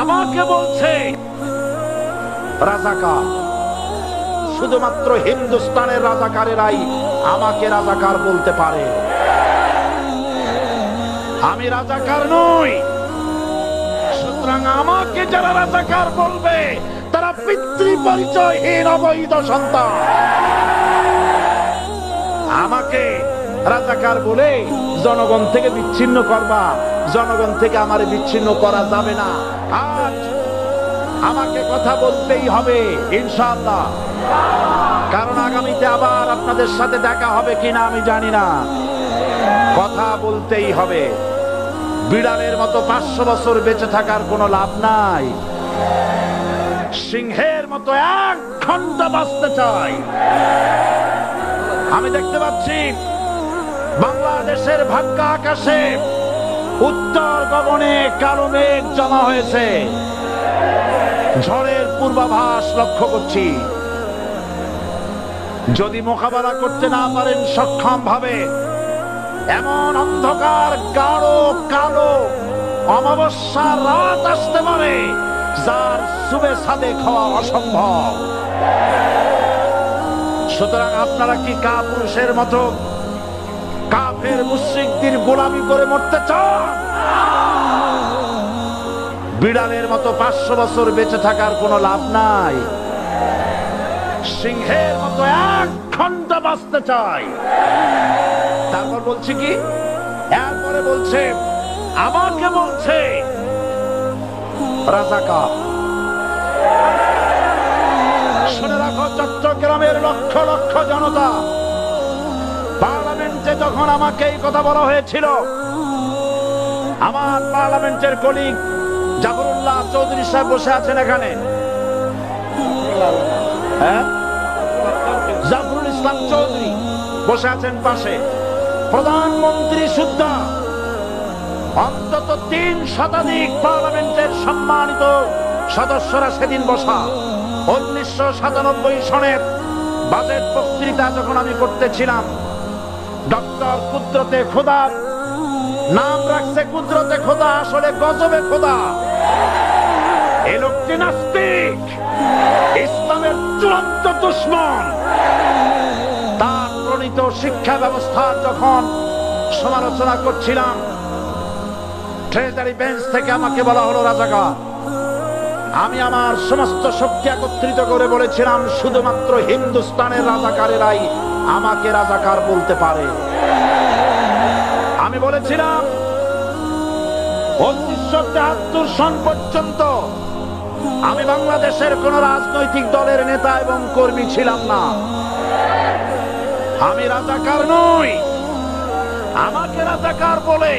আমাকে বলছে রাজাকার। শুধুমাত্র হিন্দুস্তানের রাজাকারেরাই আমাকে রাজাকার বলতে পারে। আমি রাজাকার নই। সুতরাং আমাকে যারা রাজাকার বলবে তারা পিতৃ পরিচয়হীন অবৈধ সন্তান। আমাকে রাজাকার বলে জনগণ থেকে বিচ্ছিন্ন করবা, জনগণ থেকে আমারে বিচ্ছিন্ন করা যাবে না। আজ আমাকে কথা বলতেই হবে ইনশাআল্লাহ, কারণ আগামীতে আবার আপনাদের সাথে দেখা হবে কিনা আমি জানি না। কথা বলতেই হবে। বিড়ালের মতো 500 বছর বেঁচে থাকার কোনো লাভ নাই। সিংহের মতো 1 ঘন্টা বাঁচতে চাই। আমি দেখতে পাচ্ছি বাংলাদেশের ভাগ্য আকাশে উত্তর গগনে কালো মেঘ জমা হয়েছে। ঝড়ের পূর্বাভাস লক্ষ্য করছি। যদি মোকাবেলা করতে না পারেন সক্ষম ভাবে, এমন অন্ধকার গাঢ় কালো অমাবস্যার রাত আসতে পারে যার শুভে সাদে খাওয়া অসম্ভব। সুতরাং আপনারা কি কাপুরুষের মতো কাফের মুশরিকদের গোলামি করে মরতে চান? বিড়ালের মতো 500 বছর বেঁচে থাকার কোনো লাভ নাই। সিংহের মতো 1 ঘন্টা বাঁচতে চাই। তারপর বলছি কি, এরপরে বলছে আমাকে বলছে রাজাকার। শুনে রাখো চট্টগ্রামের লক্ষ লক্ষ জনতা, পার্লামেন্টে যখন আমাকে এই কথা বলা হয়েছিল, আমার পার্লামেন্টের কলিগ জাফরুল্লাহ চৌধুরী সাহেব বসে আছেন এখানে, জাফরুল ইসলাম চৌধুরী বসে আছেন পাশে, প্রধানমন্ত্রী সুদ্ধা, অন্তত 3 শতাধিক পার্লামেন্টের সম্মানিত সদস্যরা সেদিন বসা। 1997 সনের বাজেট বক্তৃতা যখন আমি করতেছিলাম, ডক্টর কুদরতে খোদা, নাম রাখছে কুদরতে খোদা, আসলে গজবে খোদা। এই লোকটি নাস্তিক, ইসলামের চূড়ান্ত দুশমন। তার প্রণীত শিক্ষা ব্যবস্থা যখন সমালোচনা করছিলাম, ট্রেজারি বেঞ্চ থেকে আমাকে বলা হলো রাজাকার। আমি আমার সমস্ত শক্তি একত্রিত করে বলেছিলাম শুধুমাত্র হিন্দুস্তানের রাজাকারেরাই আমাকে রাজাকার বলতে পারে। আমি বলেছিলাম 1973 সন পর্যন্ত আমি বাংলাদেশের কোন রাজনৈতিক দলের নেতা এবং কর্মী ছিলাম না। আমি রাজাকার নই। আমাকে রাজাকার বলে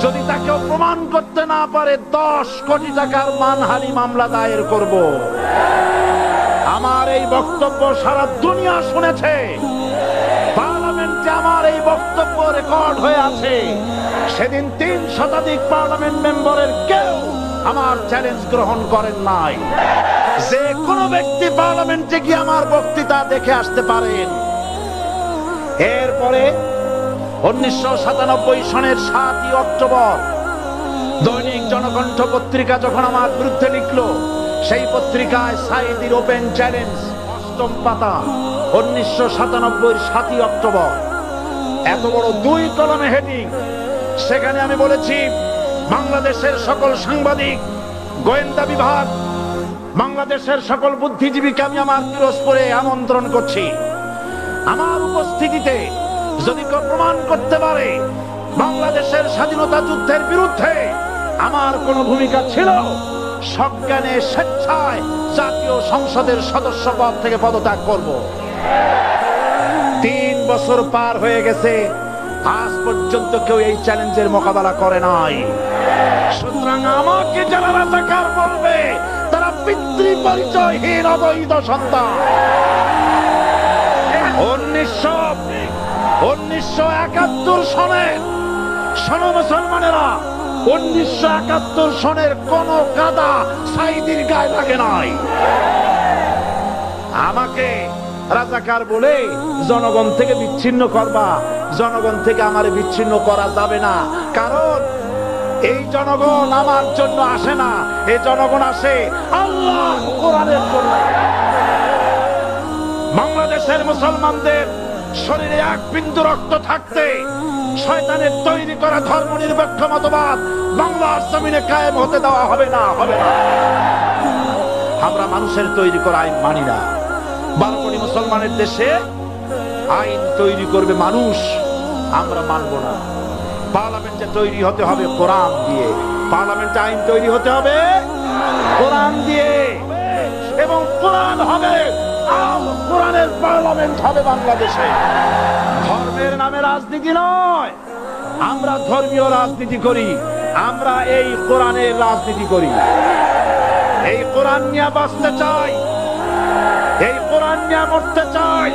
যদি তাকে প্রমাণ করতে না পারে 10 কোটি টাকার মানহানি মামলা দায়ের করব। আমার এই বক্তব্য সারা দুনিয়া শুনেছে। পার্লামেন্টে আমার এই বক্তব্য রেকর্ড হয়ে আছে। সেদিন 3 শতাধিক পার্লামেন্ট মেম্বারের কেউ আমার চ্যালেঞ্জ গ্রহণ করেন নাই। যে কোনো ব্যক্তি পার্লামেন্টে গিয়ে আমার বক্তৃতা দেখে আসতে পারেন। এরপরে 1997 সনের 7ই অক্টোবর দৈনিক জনকণ্ঠ পত্রিকা যখন আমার বিরুদ্ধে লিখলো, সেই পত্রিকায় সাইদির ওপেন চ্যালেঞ্জ 8ম পাতা, 1997 7ই অক্টোবর, এত বড় 2 কলমে হেডিং। সেখানে আমি বলেছি বাংলাদেশের সকল সাংবাদিক, গোয়েন্দা বিভাগ, বাংলাদেশের সকল বুদ্ধিজীবীকে আমি আমার পিরোজপুরে আমন্ত্রণ করছি। আমার উপস্থিতিতে যদি কেউ প্রমাণ করতে পারে বাংলাদেশের স্বাধীনতা যুদ্ধের বিরুদ্ধে আমার কোন ভূমিকা ছিল, সজ্ঞানে স্বেচ্ছায় জাতীয় সংসদের সদস্য পদ থেকে পদত্যাগ করব। 3 বছর পার হয়ে গেছে, আজ পর্যন্ত কেউ এই চ্যালেঞ্জের মোকাবেলা করে নাই। সুতরাং আমাকে যারা রাজাকার বলবে তারা পিতৃ পরিচয়হীন অবৈধ সন্তান। 1971 সনের, শোনো মুসলমানেরা, 1971 সনের কোন কাদা সাইদির গায়ে লাগে নাই। আমাকে রাজাকার বলে জনগণ থেকে বিচ্ছিন্ন করবা, জনগণ থেকে আমারে বিচ্ছিন্ন করা যাবে না। কারণ এই জনগণ আমার জন্য আসে না, এই জনগণ আসে আল্লাহ কোরআনের জন্য। বাংলাদেশের মুসলমানদের শরীরে এক বিন্দু রক্ত থাকতে শয়তানের তৈরি করা ধর্মনিরপেক্ষ মতবাদ বাংলার জমিনে কায়েম হতে দেওয়া হবে না, হবে না। আমরা মানুষের তৈরি করা আইন মানি না। 12 কোটি মুসলমানের দেশে আইন তৈরি করবে মানুষ, আমরা মানব না। পার্লামেন্টে তৈরি হতে হবে কোরআন দিয়ে, পার্লামেন্টে আইন তৈরি হতে হবে কোরআন দিয়ে, এবং কোরআন হবে, কোরআনের পার্লামেন্ট হবে বাংলাদেশে। ধর্মের নামে রাজনীতি নয়, আমরা ধর্মীয় রাজনীতি করি, আমরা এই কোরআনের রাজনীতি করি। এই কোরআন নিয়ে বাঁচতে চাই, এই কোরআন নিয়ে মরতে চাই,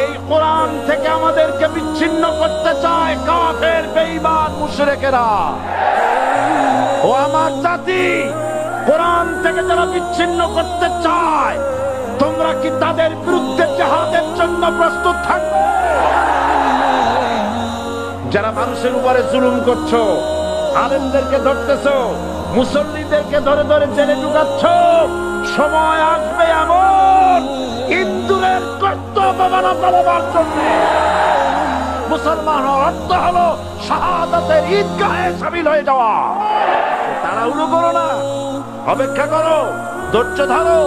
এই কোরআন থেকে আমাদেরকে বিচ্ছিন্ন করতে চায় কাফের বেঈমান মুশরিকেরা। ও আমার জাতি, কোরআন থেকে যারা বিচ্ছিন্ন করতে চায়, তোমরা কি তাদের বিরুদ্ধে জিহাদের জন্য প্রস্তুত থাকবে? যারা মানুষের উপরে জুলুম করছো, আলেমদেরকে ধরতেছো, মুসল্লিদেরকে ধরে ধরে জেলে ঢুকাচ্ছ, সময় আসবে এমন ইন্দুরের কর্তব্য পালবার জন্য। মুসলমান অর্থ হলো শাহাদাতের ঈদগাহে শামিল হয়ে যাওয়া। তাড়াহুড়ো করো না, অপেক্ষা করো, ধৈর্য ধরো,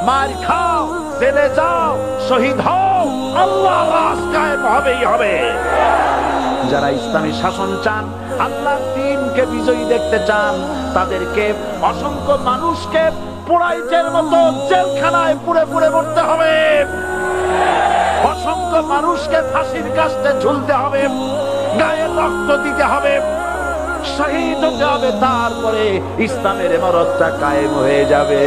মার খাও, জেলে যাও, শহীদ হও, আল্লাহ রাজ কায়েম হবেই হবে। যারা ইসলামী শাসন চান, আল্লাহর দ্বীনকে বিজয়ী দেখতে চান, তাদেরকে অসংখ্য মানুষকে পোড়াইটের মতো জেলখানায় পুড়ে পুড়ে মরতে হবে, অসংখ্য মানুষকে ফাঁসির কাস্তে ঝুলতে হবে, গায়ে রক্ত দিতে হবে, শহীদ হতে হবে, তারপরে ইসলামের ইমারতটা কায়েম হয়ে যাবে।